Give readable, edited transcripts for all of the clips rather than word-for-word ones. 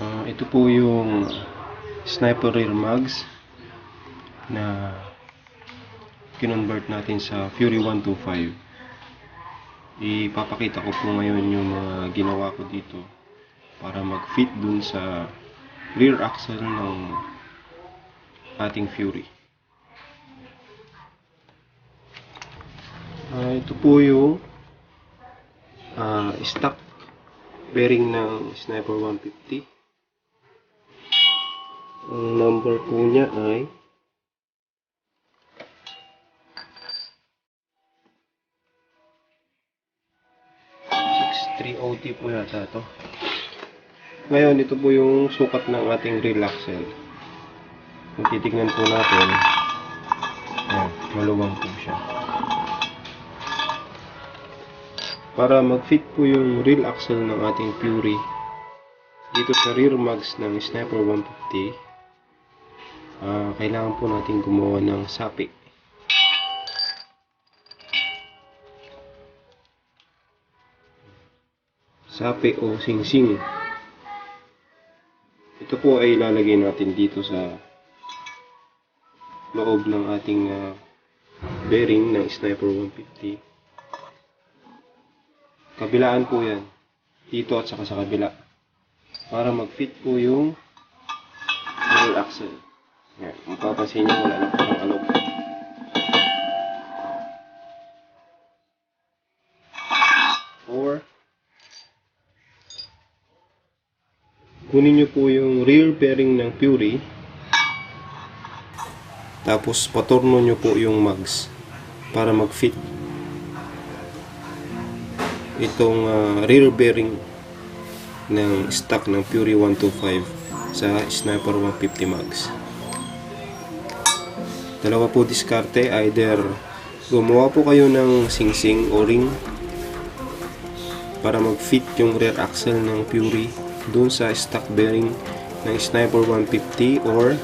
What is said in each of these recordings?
Ito po yung sniper rear mags na kinonvert natin sa Fury 125. Ipapakita ko po ngayon yung mga ginawa ko dito para mag-fit dun sa rear axle ng ating Fury. Ito po yung stock bearing ng Sniper 150. Ang number po niya ay 63OT po yata ito. Ngayon, ito po yung sukat ng ating rear axle. Kung titignan po natin, maluwang po siya. Para mag-fit po yung rear axle ng ating Fury dito sa rear mags ng Sniper 150, kailangan po natin gumawa ng sapik. Sapik o singsing. Ito po ay ilalagay natin dito sa loob ng ating bearing ng Sniper 150. Kabilaan po yan. Dito at saka sa kabila. Para mag-fit po yung rear axle. Yan. Mapapansin nyo, wala na po ng alog. Or kunin nyo po yung rear bearing ng Fury, tapos paturno nyo po yung mags para mag-fit itong rear bearing ng stock ng Fury 125 sa Sniper 150 mags. Dalawa po diskarte, either gumawa po kayo ng singsing o ring para mag-fit yung rear axle ng Fury dun sa stock bearing ng Sniper 150, or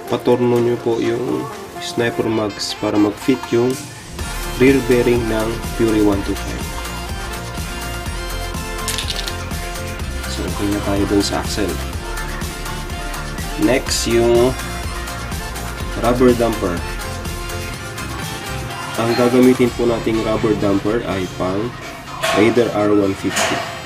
paturno nyo po yung Sniper mags para mag-fit yung rear bearing ng Fury 125. So, okay na tayo dun sa axle. Next, yung rubber damper. Ang gagamitin po nating rubber damper ay pang Raider R150.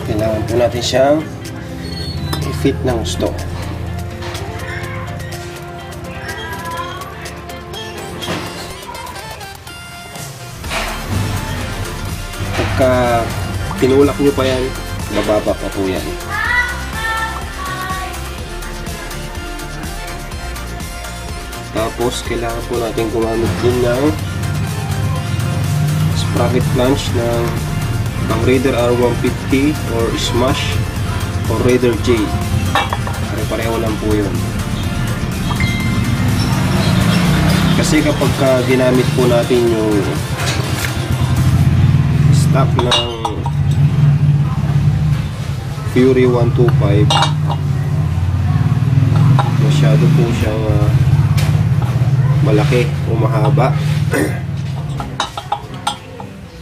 Kailangan po natin siyang i-fit ng gusto. Pagka tinulak nyo pa yan, mababa pa po yan. Tapos kailangan po natin gumamit din ng sprocket flange ng pang Raider R150 or Smash or Raider J. Pare-pareho lang po yun. Kasi kapag ginamit po natin yung stock ng Fury 125, masyado po siyang malaki o mahaba.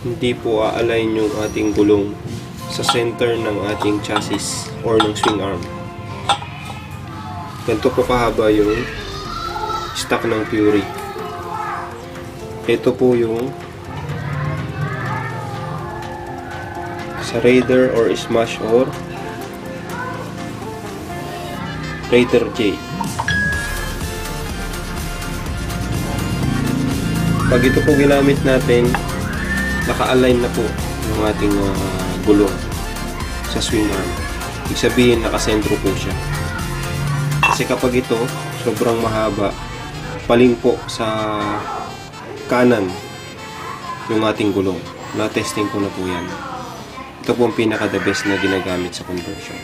Hindi po a-align yung ating gulong sa center ng ating chassis or ng swing arm. Ganito po kahaba yung stock ng Fury. Ito po yung sa Raider or Smash or Raider J. Pag ito po ginamit natin, naka-align na po yung ating gulong sa swing arm. Ibig sabihin, nakasentro po siya. Kasi kapag ito, sobrang mahaba, paling po sa kanan yung ating gulong. Na-testing ko na po yan. Ito po ang pinaka-the best na ginagamit sa conversion.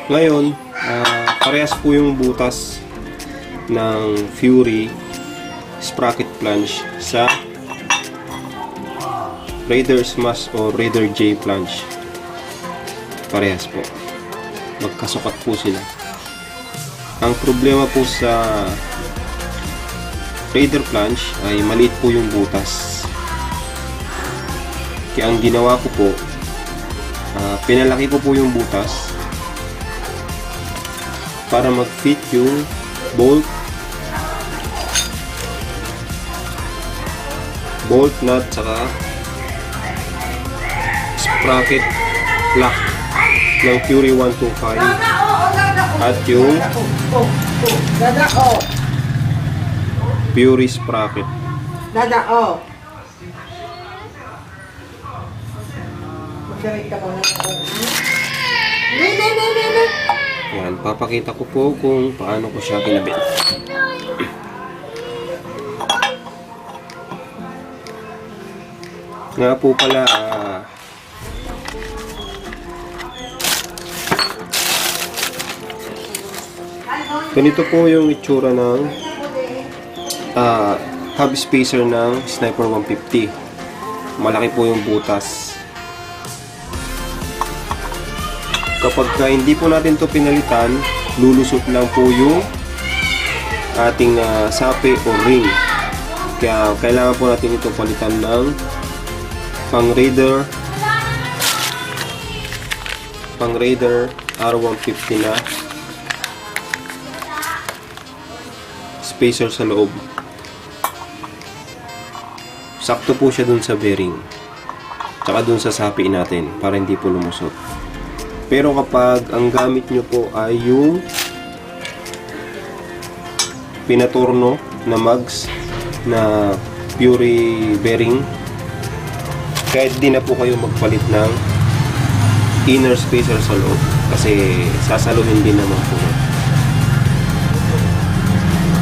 Ngayon, parehas po yung butas ng Fury sprocket flange sa Raider Smash o Raider J Plunge. Parehas po. Magkasukat po sila. Ang problema po sa Raider Plunge ay maliit po yung butas. Kaya ang ginawa ko po, pinalaki ko po yung butas para mag-fit yung bolt, nut, saka sprocket lock ng Fury 125 at yung Fury sprocket. Yan, papakita ko po kung paano ko siya kinabit. Nga po pala, ganito po yung itsura ng hub spacer ng Sniper 150. Malaki po yung butas. Kapag hindi po natin to pinalitan, lulusot lang po yung ating sape o ring. Kaya kailangan po natin ito palitan ng pang Raider R150 na spacer sa loob. Sakto po siya dun sa bearing, tsaka dun sa sapi natin para hindi po lumusot. Pero kapag ang gamit nyo po ay yung pinatorno na mags na Fury bearing, kahit di na po kayo magpalit ng inner spacer sa loob kasi sasaluhin din naman po.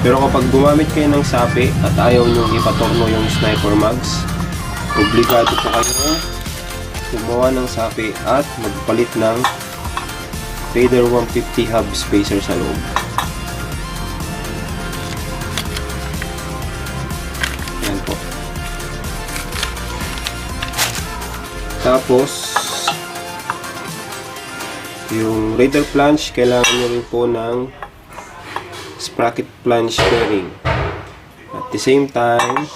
Pero kapag gumamit kayo ng sapi at ayaw nyo ipatorno yung sniper mags, obligado po kayo gumawa ng sapi at magpalit ng Raider 150 hub spacer sa loob. Yan po. Tapos yung Raider Plunge, kailangan nyo rin po ng sprocket plunge bearing. At the same time,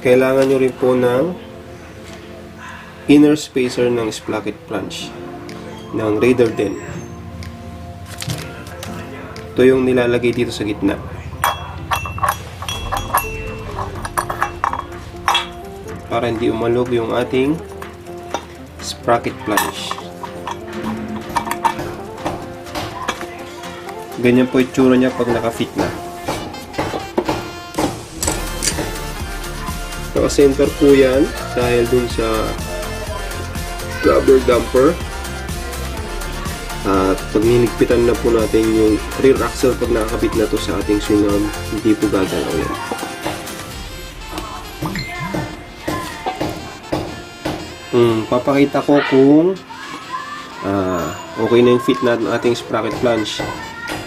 kailangan nyo rin po ng inner spacer ng sprocket plunge ng Raider din. Ito yung nilalagay dito sa gitna. Para hindi umalog yung ating sprocket plunge. Ganyan po itsura niya pag naka-fit na. Naka-center po yan dahil dun sa rubber damper. At pag niligpitan na po natin yung rear axle, pag nakakabit na to sa ating swing arm, hindi po gagalaw yan. Papakita ko kung okay na yung fit na ng ating sprocket plunge.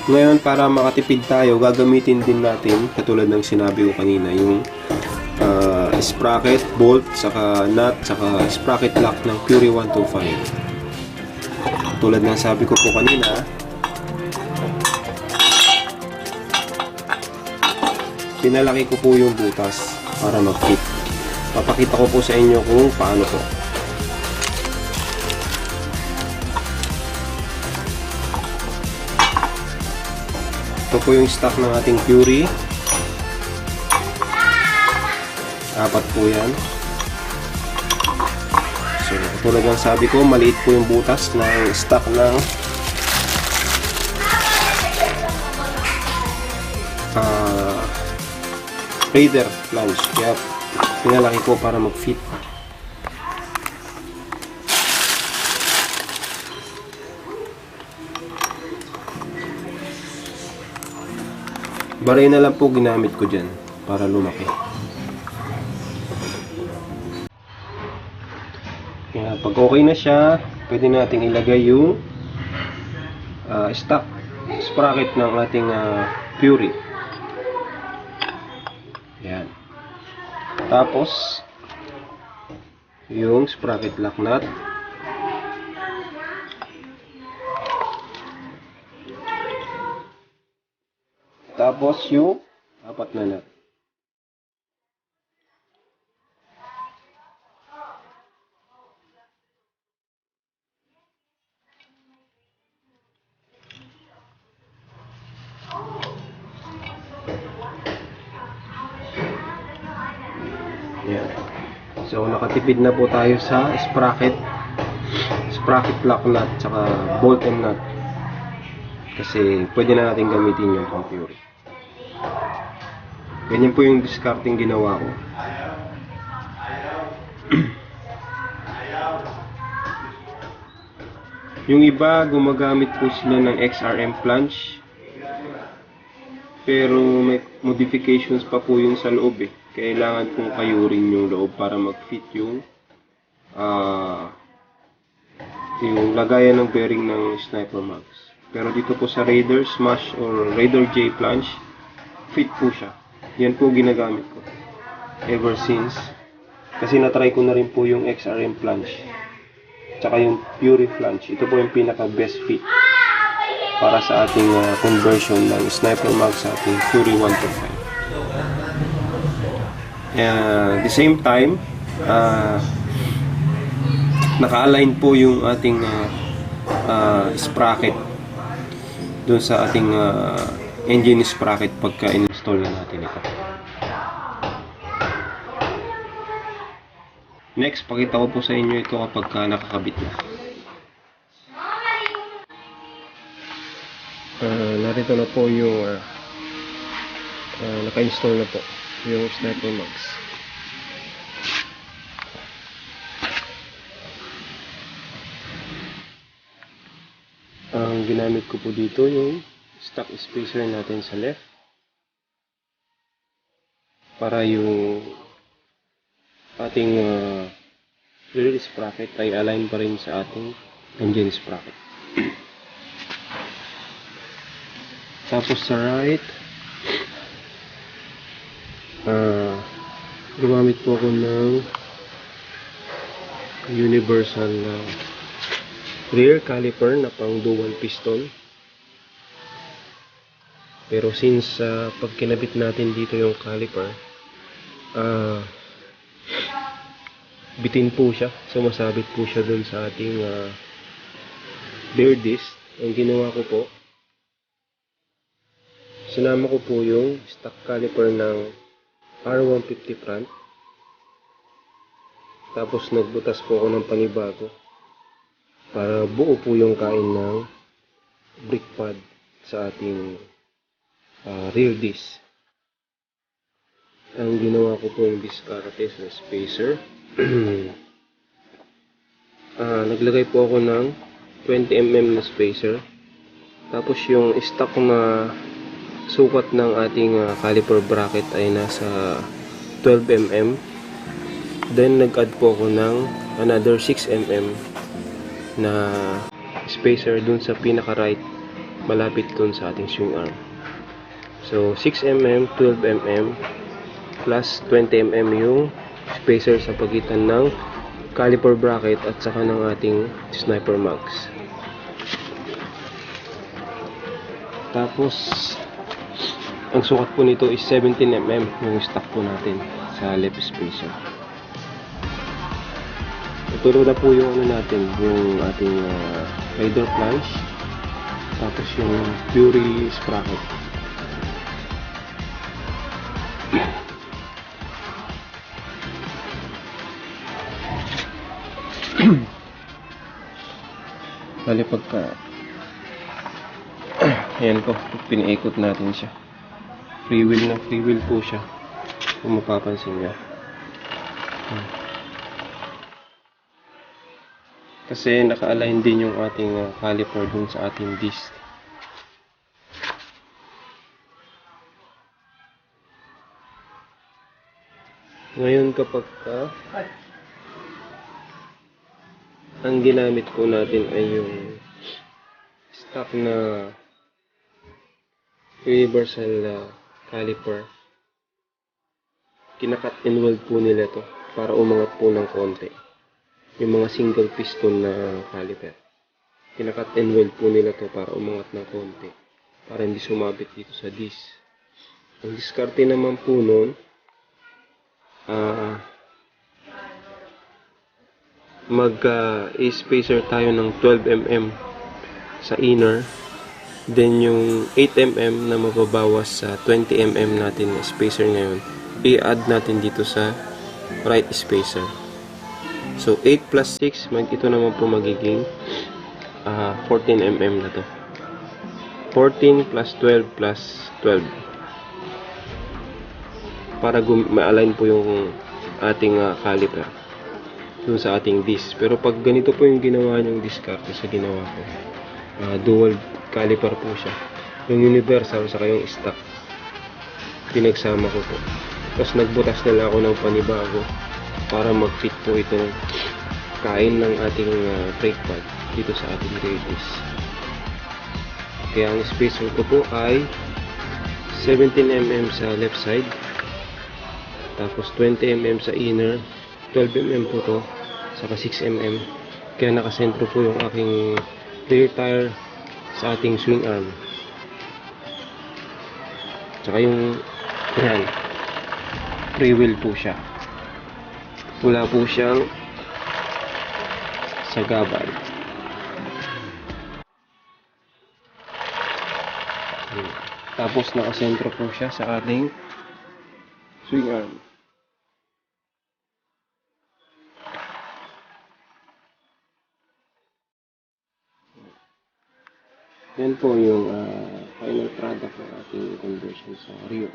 Ngayon, para makatipid tayo, gagamitin din natin, katulad ng sinabi ko kanina, yung sprocket, bolt, saka nut, saka sprocket lock ng Fury 125. Tulad ng sabi ko po kanina, pinalaki ko po yung butas para mag-fit. Papakita ko po sa inyo kung paano po. Ito po yung stock ng ating Fury. Apat po yan. So, tulad ng sabi ko, maliit po yung butas ng stock ng Raider Plunge. Kaya pinalaki ko para mag-fit. Baray na lang po ginamit ko dyan para lumaki. Kaya pag okay na siya, pwede nating ilagay yung stock sprocket ng ating Fury. Yan. Tapos, yung sprocket lock nut. Tapos, yung apat na nut. Yan. So, nakatipid na po tayo sa sprocket lock nut, tsaka bolt and nut. Kasi, pwede na natin gamitin yung pang Fury. Ganyan po yung discarding ginawa ko. Yung iba, gumagamit po sila ng XRM flange. Pero may modifications pa po yung sa loob eh. Kailangan pong kayurin yung loob para mag-fit yung lagayan ng bearing ng Sniper Max. Pero dito po sa Raider Smash or Raider J flange, fit po siya. Yan po ginagamit ko ever since. Kasi natry ko na rin po yung XRM flange. Tsaka yung Fury flange. Ito po yung pinaka best fit para sa ating conversion ng Sniper Mag sa ating Fury 1.5. At the same time, naka-align po yung ating sprocket dun sa ating engine sprocket pagka in-install na natin ito. Next, pakita ko po sa inyo ito kapag nakakabit na. Narito na po yung naka-install na po yung Sniper Max. Ang ginamit ko po dito yung stock spacer natin sa left para yung ating rear sprocket ay align pa rin sa ating engine sprocket. Tapos sa right, gumamit po ako ng universal rear caliper na pang dual piston. Pero since pag kinabit natin dito yung caliper, bitin po siya, sumasabit po siya dun sa ating rear disc. Ang ginawa ko po, sinama ko po yung stock caliper ng R150 front. Tapos nagbutas po ako ng panibago para buo po yung kain ng brake pad sa ating rear disc. Ang ginawa ko po yung discarte sa spacer. Naglagay po ako ng 20mm na spacer. Tapos yung stock na sukat ng ating caliper bracket ay nasa 12mm. Then nag-add po ako ng another 6mm na spacer dun sa pinaka right, malapit dun sa ating swing arm. So 6mm, 12mm plus 20mm yung spacer sa pagitan ng caliper bracket at saka ng ating Sniper Max. Tapos ang sukat po nito is 17mm yung stock po natin sa left spacer. Ito na po yung natin, yung ating Raider flange, tapos yung Fury sprocket. Bali pagka ayan po, pinaikot natin siya. Free wheel po siya, kung mapapansin niya. Kasi naka-align din yung ating caliper dun sa ating disc. Ngayon kapag ang ginamit po natin ay yung stock na universal caliper kinakat and weld po nila to para umangat po ng konti. Yung mga single piston na caliper. Kinakat and weld po nila to para umangat ng konti. Para hindi sumabit dito sa disc. Ang diskarte naman po nun, mag-spacer tayo ng 12mm sa inner. Then yung 8mm na mababawas sa 20mm natin na spacer ngayon, i-add natin dito sa right spacer. So 8 plus 6, ito naman po magiging 14mm na to. 14 plus 12 plus 12. Para ma-align po yung ating caliper dun sa ating disc. Pero pag ganito po yung ginawa niyong diskarte sa ginawa ko, dual caliper po siya. Yung universal sa yung stock, pinagsama ko po. Tapos nagbutas na lang ako ng panibago para mag-fit po itong kain ng ating brake pad dito sa ating rear disc. Kaya ang spacer ko po ay 17mm sa left side, tapos 20mm sa inner, 12mm po to, saka 6mm. Kaya nakasentro po yung aking rear tire sa ating swing arm. Tsaka yung yan, free wheel po siya. Wala po siyang sagabal. Tapos nakasentro po siya sa ating swing arm. Yan po yung final product ng ating conversion sa rear.